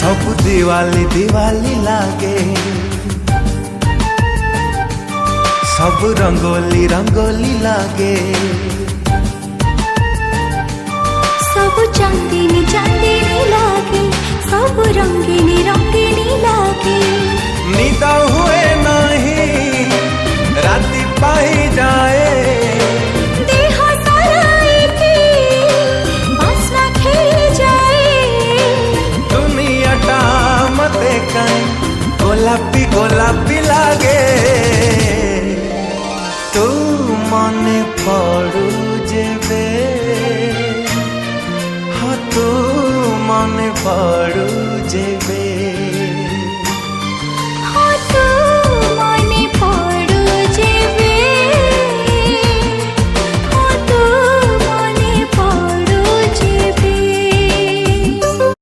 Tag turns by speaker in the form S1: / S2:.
S1: सब दिवाली दिवाली लागे, सब रंगोली रंगोली लागे,
S2: सब चांदनी चांदनी लागे, सब रंगीनी रंगीनी लागे।
S1: निदा हुए नहीं राती पाई जाए,
S2: देह सराइके बास्ना खेली जाए।
S1: दुनियाटा मते कहीं गोलापी गोलापी लागे। तू मने पड़ू जेबे, हाँ तू मने पड़ू जेबे।